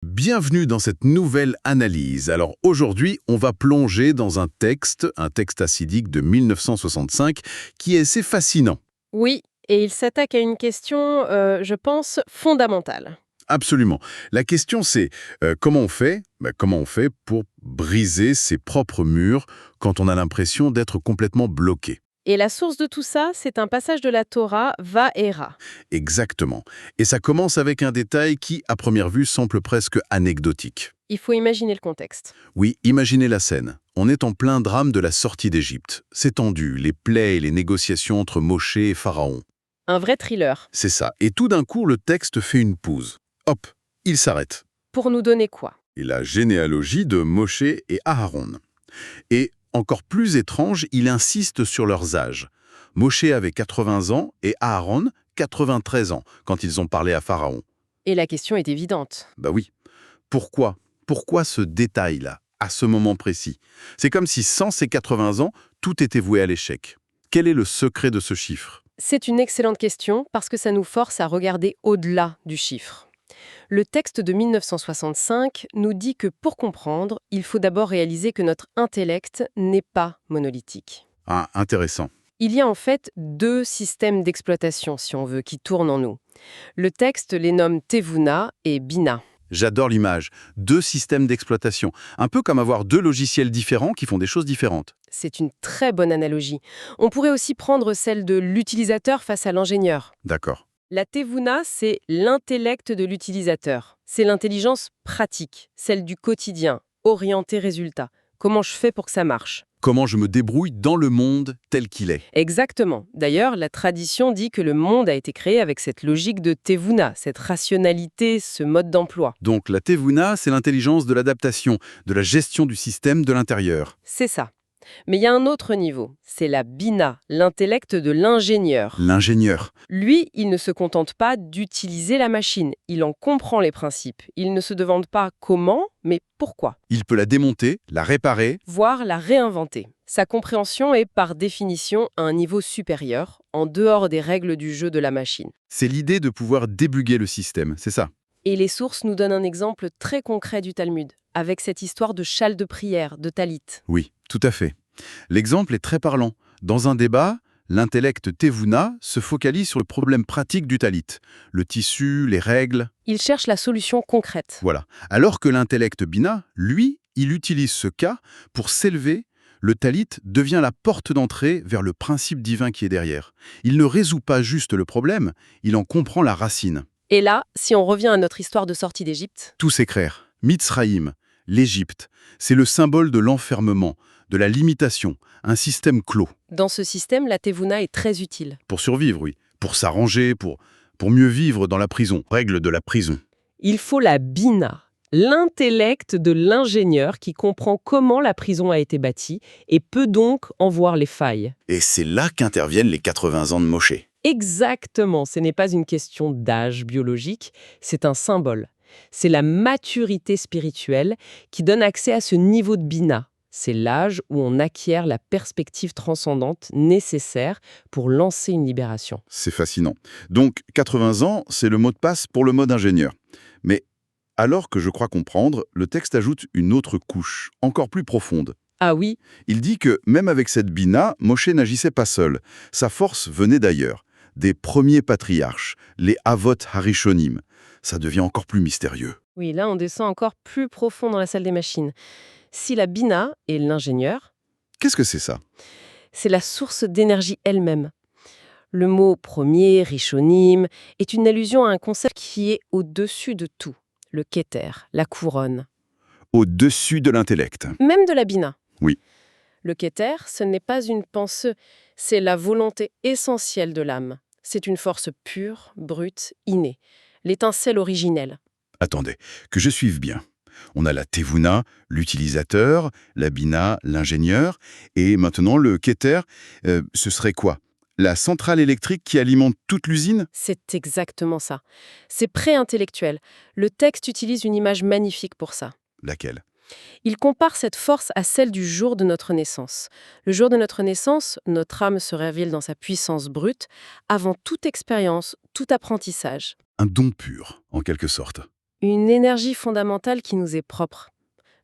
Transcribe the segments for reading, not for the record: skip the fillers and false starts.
Bienvenue dans cette nouvelle analyse. Alors aujourd'hui, on va plonger dans un texte acidique de 1965 qui est assez fascinant. Oui, et il s'attaque à une question, je pense, fondamentale. Absolument. La question c'est comment on fait comment on fait pour briser ses propres murs quand on a l'impression d'être complètement bloqué. Et la source de tout ça, c'est un passage de la Torah, Va-Era. Exactement. Et ça commence avec un détail qui, à première vue, semble presque anecdotique. Il faut imaginer le contexte. Oui, imaginez la scène. On est en plein drame de la sortie d'Égypte. C'est tendu, les plaies et les négociations entre Moshe et Pharaon. Un vrai thriller. C'est ça. Et tout d'un coup, le texte fait une pause. Hop, il s'arrête. Pour nous donner quoi? Et la généalogie de Moshe et Aaron. Et, encore plus étrange, il insiste sur leurs âges. Moshe avait 80 ans et Aaron 93 ans quand ils ont parlé à Pharaon. Et la question est évidente. Bah oui. Pourquoi? Pourquoi ce détail-là, à ce moment précis? C'est comme si sans ces 80 ans, tout était voué à l'échec. Quel est le secret de ce chiffre? C'est une excellente question parce que ça nous force à regarder au-delà du chiffre. Le texte de 1965 nous dit que pour comprendre, il faut d'abord réaliser que notre intellect n'est pas monolithique. Ah, intéressant. Il y a en fait deux systèmes d'exploitation, si on veut, qui tournent en nous. Le texte les nomme Tevuna et Bina. J'adore l'image. Deux systèmes d'exploitation. Un peu comme avoir deux logiciels différents qui font des choses différentes. C'est une très bonne analogie. On pourrait aussi prendre celle de l'utilisateur face à l'ingénieur. D'accord. La Tevuna, c'est l'intellect de l'utilisateur. C'est l'intelligence pratique, celle du quotidien, orientée résultat. Comment je fais pour que ça marche? Comment je me débrouille dans le monde tel qu'il est. Exactement. D'ailleurs, la tradition dit que le monde a été créé avec cette logique de Tevuna, cette rationalité, ce mode d'emploi. Donc la Tevuna, c'est l'intelligence de l'adaptation, de la gestion du système de l'intérieur. C'est ça. Mais il y a un autre niveau, c'est la Bina, l'intellect de l'ingénieur. L'ingénieur. Lui, il ne se contente pas d'utiliser la machine, il en comprend les principes. Il ne se demande pas comment, mais pourquoi, Il peut la démonter, la réparer. voire la réinventer. Sa compréhension est par définition à un niveau supérieur, en dehors des règles du jeu de la machine. C'est l'idée de pouvoir débugger le système, c'est ça. Et les sources nous donnent un exemple très concret du Talmud, avec cette histoire de châle de prière, de Talit. Oui, tout à fait. L'exemple est très parlant. Dans un débat, l'intellect Tevuna se focalise sur le problème pratique du talit, le tissu, les règles, Il cherche la solution concrète. voilà. Alors que l'intellect Bina, lui, il utilise ce cas pour s'élever. Le talit devient la porte d'entrée vers le principe divin qui est derrière. Il ne résout pas juste le problème, il en comprend la racine. Et là, si on revient à notre histoire de sortie d'Égypte, Tout s'éclaire. Mitzraïm, l'Égypte, c'est le symbole de l'enfermement, de la limitation, un système clos. dans ce système, la Tevuna est très utile. Pour survivre, oui. Pour s'arranger, pour mieux vivre dans la prison. Règle de la prison. Il faut la Bina, l'intellect de l'ingénieur qui comprend comment la prison a été bâtie et peut donc en voir les failles. Et c'est là qu'interviennent les 80 ans de Moshe. Exactement, ce n'est pas une question d'âge biologique, c'est un symbole. C'est la maturité spirituelle qui donne accès à ce niveau de Bina. C'est l'âge où on acquiert la perspective transcendante nécessaire pour lancer une libération. C'est fascinant. Donc, 80 ans, c'est le mot de passe pour le mode ingénieur. Mais alors que je crois comprendre, le texte ajoute une autre couche, encore plus profonde. Ah oui, Il dit que, même avec cette bina, Moshe n'agissait pas seul. Sa force venait d'ailleurs, des premiers patriarches, les Avot Harishonim. Ça devient encore plus mystérieux. oui, là on descend encore plus profond dans la salle des machines. Si la Bina est l'ingénieur, Qu'est-ce que c'est ça? c'est la source d'énergie elle-même. Le mot premier, rishonim, est une allusion à un concept qui est au-dessus de tout. Le Keter, la couronne. Au-dessus de l'intellect. Même de la Bina. Oui. Le Keter, ce n'est pas une pensée, c'est la volonté essentielle de l'âme. C'est une force pure, brute, innée. L'étincelle originelle. Attendez, que je suive bien. On a la Tevuna, l'utilisateur, la Bina, l'ingénieur, et maintenant le Keter, ce serait quoi? La centrale électrique qui alimente toute l'usine? C'est exactement ça. C'est pré-intellectuel. Le texte utilise une image magnifique pour ça. Laquelle? Il compare cette force à celle du jour de notre naissance. Le jour de notre naissance, notre âme se révèle dans sa puissance brute, avant toute expérience, tout apprentissage. Un don pur, en quelque sorte. Une énergie fondamentale qui nous est propre.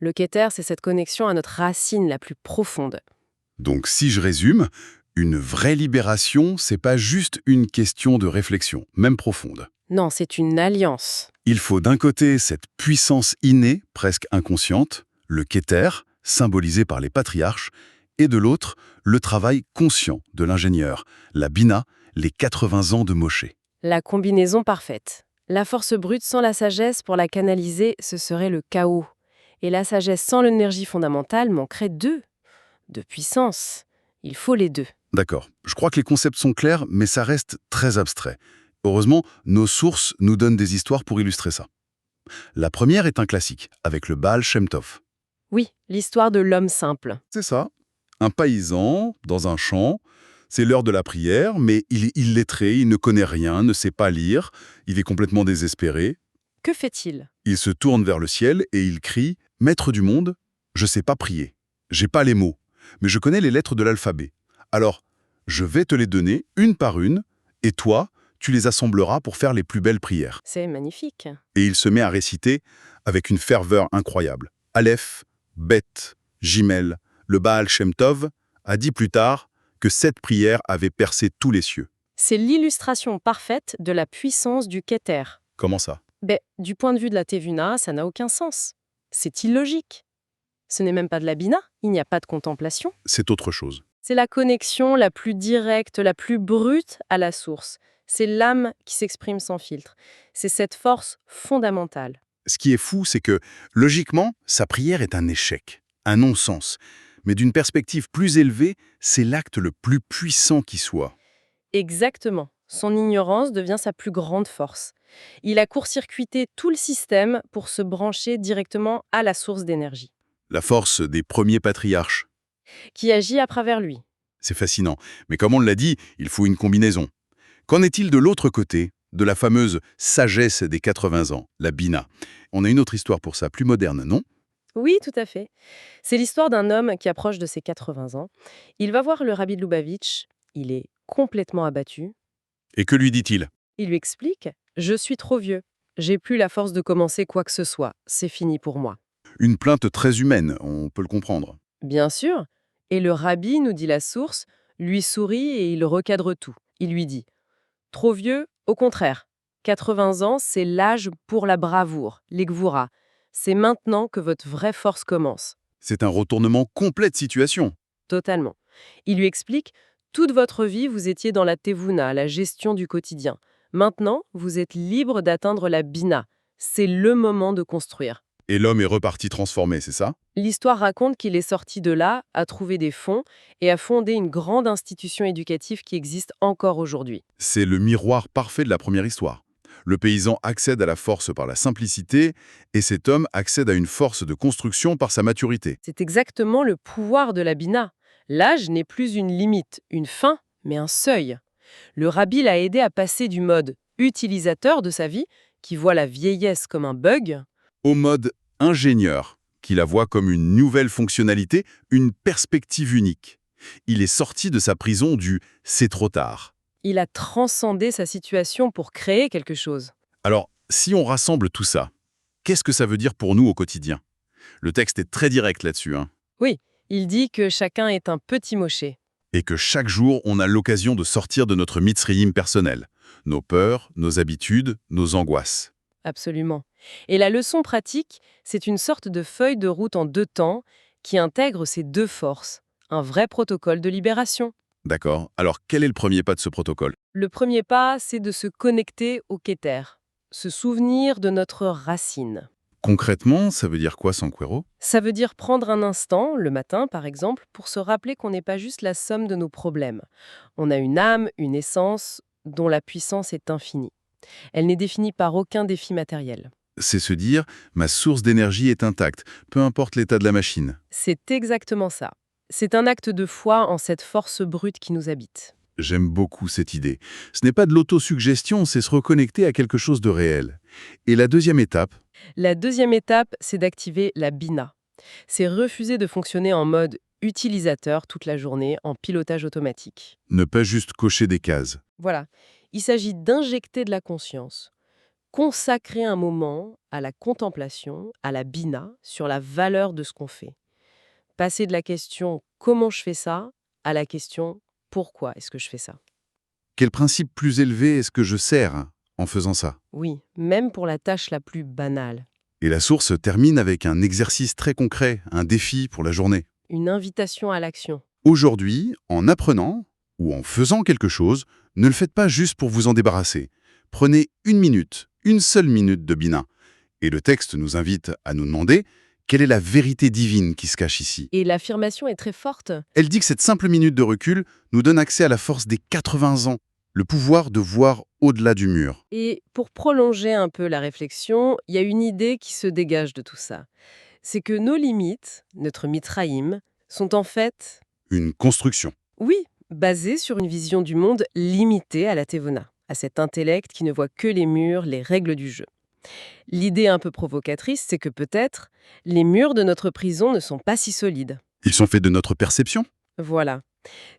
Le Keter, c'est cette connexion à notre racine la plus profonde. Donc si je résume, une vraie libération, c'est pas juste une question de réflexion, même profonde. Non, c'est une alliance. Il faut d'un côté cette puissance innée, presque inconsciente, le Keter, symbolisé par les patriarches, et de l'autre, le travail conscient de l'ingénieur, la Bina, les 80 ans de Moshe. La combinaison parfaite. La force brute sans la sagesse pour la canaliser, ce serait le chaos. Et la sagesse sans l'énergie fondamentale manquerait de puissance. Il faut les deux. D'accord, je crois que les concepts sont clairs, mais ça reste très abstrait. Heureusement, nos sources nous donnent des histoires pour illustrer ça. La première est un classique, avec le Baal Shem Tov. Oui, l'histoire de l'homme simple. C'est ça. Un paysan, dans un champ, c'est l'heure de la prière, mais il est illettré, il ne connaît rien, ne sait pas lire, il est complètement désespéré. Que fait-il? Il se tourne vers le ciel et il crie « Maître du monde, je sais pas prier. J'ai pas les mots, mais je connais les lettres de l'alphabet. Alors, je vais te les donner une par une, et toi, tu les assembleras pour faire les plus belles prières. » C'est magnifique. Et il se met à réciter avec une ferveur incroyable. Aleph, Bet, Jimel, le Baal Shem Tov a dit plus tard que cette prière avait percé tous les cieux. C'est l'illustration parfaite de la puissance du Keter. Comment ça? Du point de vue de la Tevuna, ça n'a aucun sens. C'est illogique. Ce n'est même pas de la Bina, il n'y a pas de contemplation. C'est autre chose. C'est la connexion la plus directe, la plus brute à la source. C'est l'âme qui s'exprime sans filtre. C'est cette force fondamentale. Ce qui est fou, c'est que, logiquement, sa prière est un échec, un non-sens. Mais d'une perspective plus élevée, c'est l'acte le plus puissant qui soit. Exactement. Son ignorance devient sa plus grande force. Il a court-circuité tout le système pour se brancher directement à la source d'énergie, La force des premiers patriarches. qui agit à travers lui. C'est fascinant. Mais comme on l'a dit, il faut une combinaison. Qu'en est-il de l'autre côté, de la fameuse sagesse des 80 ans, la Bina? On a une autre histoire pour ça, plus moderne, non? Oui, tout à fait. C'est l'histoire d'un homme qui approche de ses 80 ans. Il va voir le rabbi de Lubavitch. Il est complètement abattu. Et que lui dit-il? Il lui explique: « Je suis trop vieux. J'ai plus la force de commencer quoi que ce soit. C'est fini pour moi. » Une plainte très humaine, on peut le comprendre. Bien sûr. Et le rabbi, nous dit la source, lui sourit et il recadre tout. Il lui dit: « Trop vieux, au contraire. 80 ans, c'est l'âge pour la bravoure, les gvoura. C'est maintenant que votre vraie force commence. » C'est un retournement complet de situation. Totalement. Il lui explique: « Toute votre vie, vous étiez dans la tevuna, la gestion du quotidien. Maintenant, vous êtes libre d'atteindre la bina. C'est le moment de construire. » Et l'homme est reparti transformé, c'est ça? L'histoire raconte qu'il est sorti de là, a trouvé des fonds et a fondé une grande institution éducative qui existe encore aujourd'hui. C'est le miroir parfait de la première histoire. Le paysan accède à la force par la simplicité, et cet homme accède à une force de construction par sa maturité. C'est exactement le pouvoir de la bina. L'âge n'est plus une limite, une fin, mais un seuil. Le rabbi l'a aidé à passer du mode utilisateur de sa vie, qui voit la vieillesse comme un bug, Au mode ingénieur, qui la voit comme une nouvelle fonctionnalité, une perspective unique. Il est sorti de sa prison du « c'est trop tard ». il a transcendé sa situation pour créer quelque chose. Alors, si on rassemble tout ça, qu'est-ce que ça veut dire pour nous au quotidien? Le texte est très direct là-dessus, hein. Oui, il dit que chacun est un petit Moshe. Et que chaque jour, on a l'occasion de sortir de notre mitzrayim personnel. Nos peurs, nos habitudes, nos angoisses. Absolument. Et la leçon pratique, c'est une sorte de feuille de route en 2 temps qui intègre ces 2 forces. Un vrai protocole de libération. D'accord. Alors, quel est le premier pas de ce protocole? Le premier pas, c'est de se connecter au Keter, se souvenir de notre racine. Concrètement, ça veut dire quoi, Sanquero? Ça veut dire prendre un instant, le matin par exemple, pour se rappeler qu'on n'est pas juste la somme de nos problèmes. On a une âme, une essence, dont la puissance est infinie. Elle n'est définie par aucun défi matériel. C'est se dire, ma source d'énergie est intacte, peu importe l'état de la machine. C'est exactement ça. C'est un acte de foi en cette force brute qui nous habite. J'aime beaucoup cette idée. Ce n'est pas de l'autosuggestion, c'est se reconnecter à quelque chose de réel. Et la deuxième étape? La deuxième étape, c'est d'activer la bina. C'est refuser de fonctionner en mode utilisateur toute la journée, en pilotage automatique. Ne pas juste cocher des cases. Voilà. Il s'agit d'injecter de la conscience. consacrer un moment à la contemplation, à la bina, sur la valeur de ce qu'on fait. Passer de la question comment je fais ça à la question pourquoi est-ce que je fais ça. Quel principe plus élevé est-ce que je sers en faisant ça? Oui, même pour la tâche la plus banale. Et la source termine avec un exercice très concret, un défi pour la journée. Une invitation à l'action. Aujourd'hui, en apprenant ou en faisant quelque chose, ne le faites pas juste pour vous en débarrasser. Prenez une seule minute de Bina. Et le texte nous invite à nous demander quelle est la vérité divine qui se cache ici. Et l'affirmation est très forte. Elle dit que cette simple minute de recul nous donne accès à la force des 80 ans, le pouvoir de voir au-delà du mur. Et pour prolonger un peu la réflexion, il y a une idée qui se dégage de tout ça. C'est que nos limites, notre mitraïm, sont en fait, Une construction. oui, basées sur une vision du monde limitée à la Tevona, à cet intellect qui ne voit que les murs, les règles du jeu. L'idée un peu provocatrice, c'est que peut-être les murs de notre prison ne sont pas si solides. Ils sont faits de notre perception. Voilà.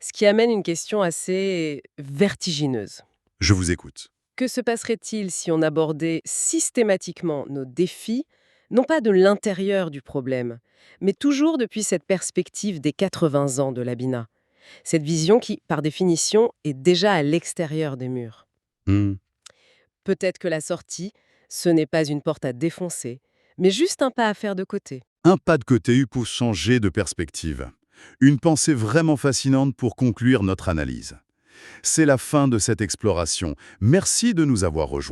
Ce qui amène une question assez vertigineuse. Je vous écoute. Que se passerait-il si on abordait systématiquement nos défis, non pas de l'intérieur du problème, mais toujours depuis cette perspective des 80 ans de l'Abina, cette vision qui, par définition, est déjà à l'extérieur des murs. Hmm. Peut-être que la sortie, ce n'est pas une porte à défoncer, mais juste un pas à faire de côté. Un pas de côté pour changer de perspective. Une pensée vraiment fascinante pour conclure notre analyse. C'est la fin de cette exploration. Merci de nous avoir rejoints.